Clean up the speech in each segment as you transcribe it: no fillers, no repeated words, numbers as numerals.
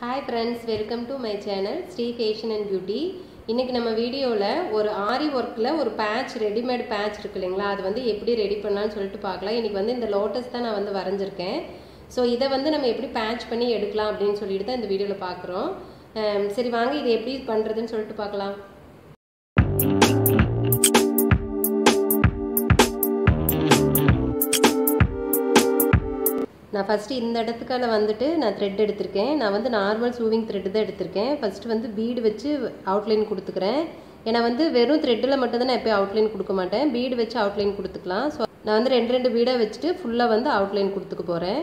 Hi friends, welcome to my channel Sri Fashion and Beauty. இன்னைக்கு நம்ம வீடியோல ஒரு ஆரி வர்க்ல ஒரு patch readymade patch இருக்கு இல்லீங்களா, அது வந்து எப்படி ரெடி பண்ணலாம்னு சொல்லிட்டு பார்க்கலாம். இன்னைக்கு வந்து இந்த லோட்டஸ் தான் நான் வந்து வரைஞ்சிருக்கேன். சோ இத வந்து நம்ம எப்படி patch பண்ணி எடுக்கலாம் அப்படினு சொல்லிட்டு தான் இந்த வீடியோல பார்க்கறோம். சரி வாங்க இது எப்படி பண்றதுன்னு சொல்லிட்டு பார்க்கலாம். நான் ஃபர்ஸ்ட் இந்த இடத்துக்கால வந்துட்டு நான் thread எடுத்துர்க்கேன். நான் வந்து நார்மல் sewing thread தான் எடுத்துர்க்கேன். ஃபர்ஸ்ட் வந்து bead வச்சு அவுட்லைன் கொடுத்துக்கறேன். ஏனா வந்து வெறும் threadல மட்டும் தான் நான் எப்பவும் அவுட்லைன் கொடுக்க மாட்டேன். bead வச்சு அவுட்லைன் கொடுத்துக்கலாம். சோ நான் வந்து ரெண்டு பீடா வச்சிட்டு ஃபுல்லா வந்து அவுட்லைன் கொடுத்துக்க போறேன்.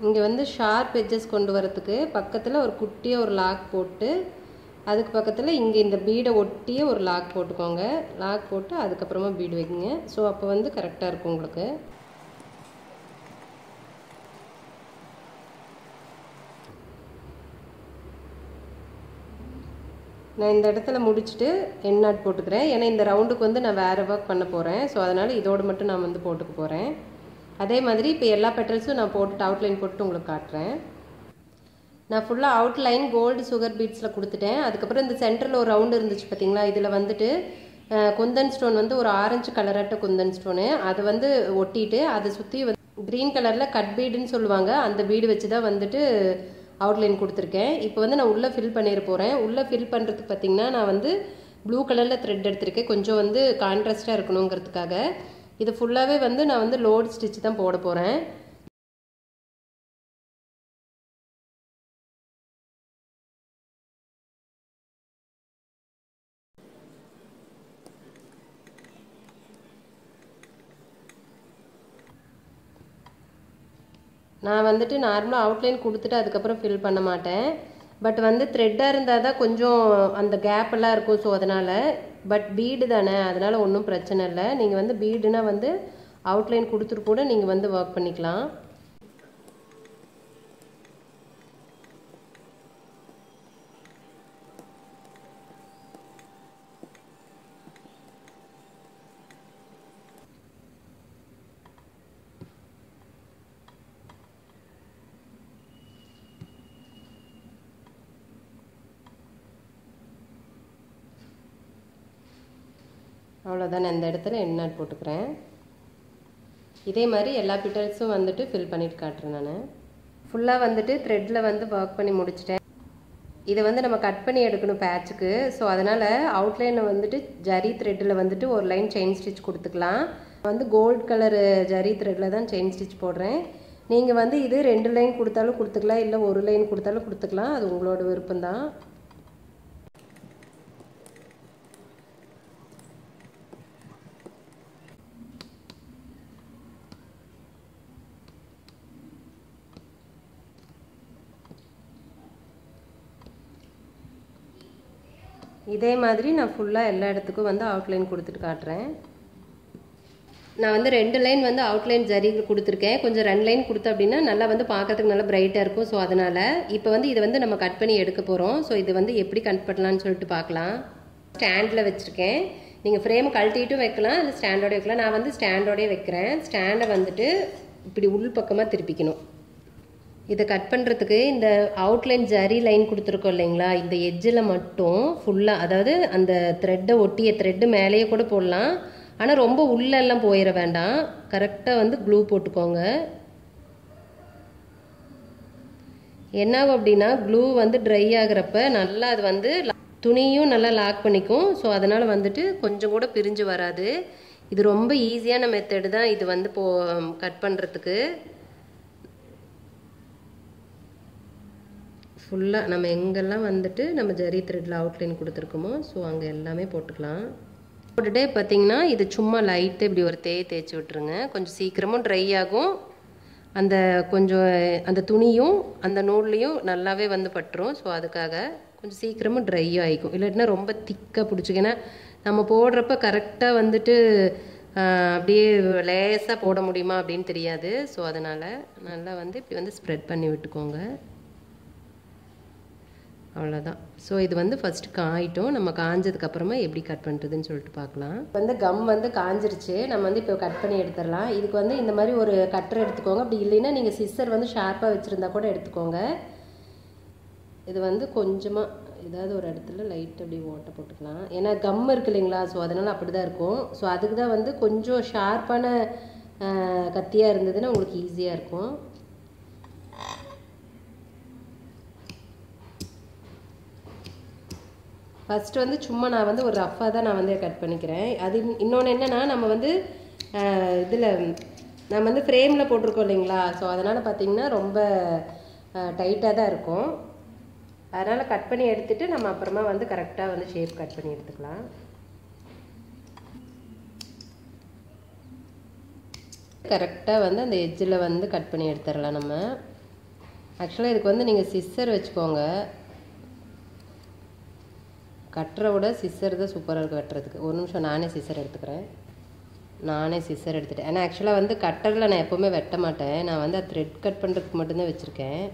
இங்க வந்து ஷார்ப் எட்ஜஸ் கொண்டு வரதுக்கு பக்கத்துல ஒரு குட்டியா ஒரு லாக் போட்டு அதுக்கு பக்கத்துல இங்க இந்த பீட ஒட்டியே ஒரு லாக் போட்டுக்கோங்க. லாக் போட்டு அதுக்கு அப்புறமா பீட் வைங்க. சோ அப்ப வந்து கரெக்ட்டா இருக்கும் உங்களுக்கு. நான் இந்த இடத்துல முடிச்சிட்டு எண்ட் நாட் போட்டுக்கறேன். ஏனா இந்த ரவுண்டுக்கு வந்து நான் வேற வர்க் பண்ண போறேன். சோ அதனால இதோட மட்டும் நான் வந்து போட்டுக்க போறேன். அதே மாதிரி இப்போ எல்லா பெட்டல்ஸும் நான் போட்டு அவுட்லைன் போட்டு உங்களுக்கு காட்றேன். நான் ஃபுல்லா அவுட்லைன் கோல்ட் சுகர் பீட்ஸ்ல கொடுத்துட்டேன். அதுக்கு அப்புறம் இந்த சென்டர்ல ஒரு ரவுண்ட் இருந்துச்சு பாத்தீங்களா, இதுல வந்துட்டு குந்தன் ஸ்டோன் வந்து ஒரு ஆரஞ்சு கலராட்ட குந்தன் ஸ்டோன் அது வந்து ஒட்டிட்டு அதை சுத்தி கிரீன் கலர்ல கட் பீடுன்னு சொல்லுவாங்க. அந்த பீடு வச்சு தான் வந்துட்டு அவுட்லைன் கொடுத்துருக்கேன். இப்போ வந்து நான் உள்ள ஃபில் பண்ணிர போறேன். உள்ள ஃபில் பண்றதுக்கு பாத்தீங்கன்னா நான் வந்து ப்ளூ கலர்ல thread எடுத்துர்க்கேன். கொஞ்சம் வந்து கான்ட்ராஸ்டா இருக்கணும்ங்கிறதுக்காக. இது ஃபுல்லாவே வந்து நான் வந்து லோட் ஸ்டிட்ச் தான் போட போறேன். நான் வந்துட்டு நார்மலா அவுட்லைன் கொடுத்துட்டு அதுக்கு அப்புறம் ஃபில் பண்ண மாட்டேன். பட் வந்து த்ரெட்டா இருந்தா தான் கொஞ்சம் அந்த கேப் எல்லாம் இருக்கும். சோ அதனால பட் பீட் தானே, அதனால ஒண்ணும் பிரச்சனை இல்ல. நீங்க வந்து பீடுனா வந்து அவுட்லைன் கொடுத்துட்டு கூட நீங்க வந்து வர்க் பண்ணிக்கலாம். அவ்வளவுதான். இந்த இடத்துல எண்ட் நாட் போட்டுக்கறேன். இதே மாதிரி எல்லா பெட்டல்ஸும் வந்துட்டு ஃபில் பண்ணிட்டு காட்றேன் நான். ஃபுல்லா வந்துட்டு threadல வந்து வர்க் பண்ணி முடிச்சிட்டேன். இத வந்து நம்ம கட் பண்ணி எடுக்கணும் பேட்ச்க்கு. சோ அதனால அவுட்லைன்ல வந்துட்டு ஜரி threadல வந்துட்டு ஒரு லைன் செயின் ஸ்டிட்ச் கொடுத்துக்கலாம். வந்து கோல்ட் கலர் ஜரி threadல தான் செயின் ஸ்டிட்ச் போடுறேன். நீங்க வந்து இது 2 லைன் கொடுத்தாலும் கொடுத்துக்கலாம், இல்ல ஒரு லைன் கொடுத்தாலும் கொடுத்துக்கலாம். அது உங்களோட விருப்பம் தான். இதே மாதிரி நான் ஃபுல்லா எல்லா இடத்துக்கும் வந்து அவுட்லைன் கொடுத்துட்டு காட்றேன். நான் வந்து 2 லைன் வந்து அவுட்லைன் ஜரிக்கு கொடுத்துர்க்கேன். கொஞ்சம் 2 லைன் கொடுத்த அப்படினா நல்லா வந்து பார்க்கிறதுக்கு நல்லா பிரைட்டா இருக்கும். சோ அதனால இப்போ வந்து இத வந்து நம்ம கட் பண்ணி எடுக்க போறோம். சோ இது வந்து எப்படி கட் பண்ணலாம்னு சொல்லிட்டு பார்க்கலாம். ஸ்டாண்ட்ல வச்சிருக்கேன். நீங்க ஃப்ரேம் கழட்டிட்டும் வைக்கலாம், இல்ல ஸ்டாண்டோட வைக்கலாம். நான் வந்து ஸ்டாண்டோடே வைக்கிறேன். ஸ்டாண்ட வந்துட்டு இப்படி உள் பக்கமா திருப்பிக்கணும். இத கட் பண்றதுக்கு இந்த அவுட்லைன் ஜரி லைன் கொடுத்துருக்கோம் இல்லைங்களா, இந்த எட்ஜ்ல மட்டும் ஃபுல்லா, அதாவது அந்த த்ரெட்டை ஒட்டிய த்ரெட் மேலேயே கூட போடலாம். ஆனா ரொம்ப உள்ள எல்லாம் போயிர வேண்டாம். கரெக்டா வந்து க்ளூ போட்டுக்கோங்க. என்னாகும் அப்படின்னா க்ளூ வந்து ட்ரை ஆகுறப்ப நல்லா அது வந்து துணியும் நல்லா லாக் பண்ணிக்கும். சோ அதனால வந்துட்டு கொஞ்சம் கூட பிரிஞ்சு வராது. இது ரொம்ப ஈஸியான மெத்தட் தான் இது வந்து கட் பண்றதுக்கு. ஃபுல்லா நம்ம எங்கெல்லாம் வந்துட்டு நம்ம ஜரி த்ரெட்ல அவுட்லைன் கொடுத்துருக்கோமோ சோ அங்க எல்லாமே போட்டுக்கலாம். போட்டுட்டே பாத்தீங்கன்னா இது சும்மா லைட்டா இப்படி ஒரு தேய்ச்சி விட்டுருங்க. கொஞ்சம் சீக்கிரமும் ட்ரை ஆகும். அந்த கொஞ்சம் அந்த துணியும் அந்த நூல்லையும் நல்லாவே வந்து பட்டுரும். ஸோ அதுக்காக கொஞ்சம் சீக்கிரமாக ட்ரை ஆகிக்கும். இல்லாட்டினா ரொம்ப திக்காக பிடிச்சிக்கன்னா நம்ம போடுறப்ப கரெக்டாக வந்துட்டு அப்படியே லேசாக போட முடியுமா அப்படின்னு தெரியாது. ஸோ அதனால் நல்லா வந்து இப்படி வந்து ஸ்ப்ரெட் பண்ணி விட்டுக்கோங்க. அவ்வளோதான். ஸோ இது வந்து ஃபஸ்ட்டு காயிட்டோம். நம்ம காஞ்சதுக்கப்புறமா எப்படி கட் பண்ணுறதுன்னு சொல்லிட்டு பார்க்கலாம். வந்து கம் வந்து காஞ்சிருச்சு. நம்ம வந்து இப்போ கட் பண்ணி எடுத்துடலாம். இதுக்கு வந்து இந்த மாதிரி ஒரு கட்டர் எடுத்துக்கோங்க. அப்படி இல்லைன்னா நீங்கள் சிஸ்ஸர் வந்து ஷார்ப்பாக வச்சுருந்தா கூட எடுத்துக்கோங்க. இது வந்து கொஞ்சமாக ஏதாவது ஒரு இடத்துல லைட் அப்படி ஓட்டை போட்டுக்கலாம். ஏன்னா கம் இருக்குது இல்லைங்களா, ஸோ அதனால் அப்படி தான் இருக்கும். ஸோ அதுக்கு தான் வந்து கொஞ்சம் ஷார்ப்பான கத்தியாக இருந்ததுன்னா உங்களுக்கு ஈஸியாக இருக்கும். ஃபஸ்ட்டு வந்து சும்மா நான் வந்து ஒரு ரஃப்பாக தான் நான் வந்து கட் பண்ணிக்கிறேன். அது இன்னொன்று என்னென்னா நம்ம வந்து இதில் நம்ம வந்து ஃப்ரேமில் போட்டிருக்கோம் இல்லைங்களா, ஸோ அதனால் பார்த்திங்கன்னா ரொம்ப டைட்டாக தான் இருக்கும். அதனால் கட் பண்ணி எடுத்துகிட்டு நம்ம அப்புறமா வந்து கரெக்டாக வந்து ஷேப் கட் பண்ணி எடுத்துக்கலாம். கரெக்டாக வந்து அந்த எட்ஜில் வந்து கட் பண்ணி எடுத்துடலாம் நம்ம. ஆக்சுவலாக இதுக்கு வந்து நீங்கள் சிஸ்ஸர் வச்சுக்கோங்க. கட்டுற விட சிஸ்ஸர் தான் சூப்பராக இருக்குது வெட்டுறதுக்கு. ஒரு நிமிஷம் நானே சிஸ்ஸர் எடுத்துக்கிறேன். நானே சிஸ்ஸர் எடுத்துகிட்டேன். ஏன்னா ஆக்சுவலாக வந்து கட்டரில் நான் எப்போவுமே வெட்ட மாட்டேன். நான் வந்து த்ரெட் கட் பண்ணுறதுக்கு மட்டும்தான் வச்சுருக்கேன்.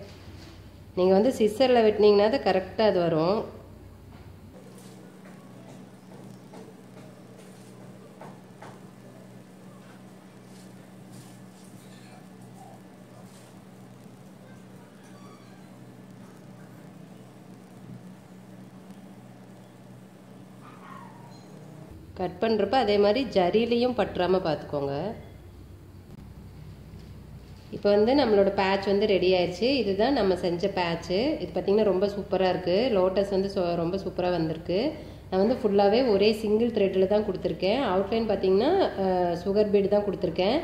நீங்கள் வந்து சிஸ்ஸரில் வெட்டினீங்கன்னா தான் கரெக்டாக அது வரும். கட் பண்ணுறப்ப அதே மாதிரி ஜரிலையும் பற்றாமல் பார்த்துக்கோங்க. இப்போ வந்து நம்மளோட பேட்ச் வந்து ரெடி ஆயிடுச்சு. இதுதான் நம்ம செஞ்ச பேட்ச்சு. இது பார்த்திங்கன்னா ரொம்ப சூப்பராக இருக்குது. லோட்டஸ் வந்து ரொம்ப சூப்பராக வந்திருக்கு. நான் வந்து ஃபுல்லாகவே ஒரே சிங்கிள் த்ரெட்டில் தான் கொடுத்துருக்கேன். அவுட்லைன் பார்த்திங்கன்னா சுகர் பீடு தான் கொடுத்துருக்கேன்.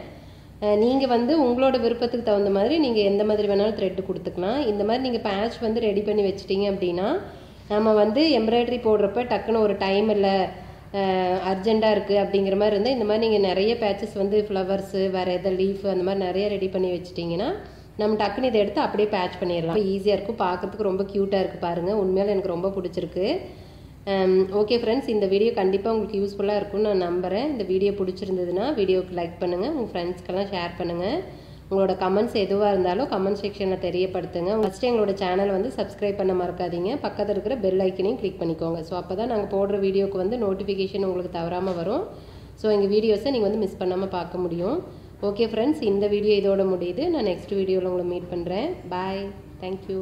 நீங்கள் வந்து உங்களோட விருப்பத்துக்கு தகுந்த மாதிரி நீங்கள் எந்த மாதிரி வேணாலும் த்ரெட்டு கொடுத்துக்கலாம். இந்த மாதிரி நீங்கள் பேட்ச் வந்து ரெடி பண்ணி வச்சிட்டிங்க அப்படின்னா நம்ம வந்து எம்ப்ராய்டரி போடுறப்ப டக்குன்னு ஒரு டைம் இல்லை, அர்ஜெண்ட்டாக இருக்குது அப்படிங்கிற மாதிரி இருந்தால் இந்த மாதிரி நீங்கள் நிறைய பேட்சஸ் வந்து ஃப்ளவர்ஸு வேறு எதாவது லீஃப் அந்த மாதிரி நிறைய ரெடி பண்ணி வச்சிட்டிங்கன்னா நம்ம டக்குன்னு இதை எடுத்து அப்படியே பேட்ச் பண்ணிடலாம். ஈஸியாக இருக்கும், பார்க்குறதுக்கு ரொம்ப க்யூட்டாக இருக்குது பாருங்கள். உண்மையில எனக்கு ரொம்ப பிடிச்சிருக்கு. ஓகே ஃப்ரெண்ட்ஸ், இந்த வீடியோ கண்டிப்பாக உங்களுக்கு யூஸ்ஃபுல்லாக இருக்கும்னு நான் நம்புகிறேன். இந்த வீடியோ பிடிச்சிருந்ததுன்னா வீடியோவுக்கு லைக் பண்ணுங்கள், உங்கள் ஃப்ரெண்ட்ஸ்க்கெல்லாம் ஷேர் பண்ணுங்கள். உங்களோட கமெண்ட்ஸ் எதுவாக இருந்தாலும் கமெண்ட் செக்ஷனில் தெரியப்படுத்துங்க. ஃபஸ்ட்டு எங்களோட சேனல் வந்து சப்ஸ்கிரைப் பண்ண மறக்காதீங்க. பக்கத்தில் இருக்கிற பெல் ஐக்கனையும் கிளிக் பண்ணிக்கோங்க. ஸோ அப்போ தான் நாங்கள் போடுற வீடியோக்கு வந்து நோட்டிஃபிகேஷன் உங்களுக்கு தவறாமல் வரும். ஸோ எங்கள் வீடியோஸை நீங்கள் வந்து மிஸ் பண்ணாமல் பார்க்க முடியும். ஓகே ஃப்ரெண்ட்ஸ், இந்த வீடியோ இதோட முடியுது. நான் நெக்ஸ்ட் வீடியோவில் உங்களை மீட் பண்ணுறேன். பாய், தேங்க்யூ.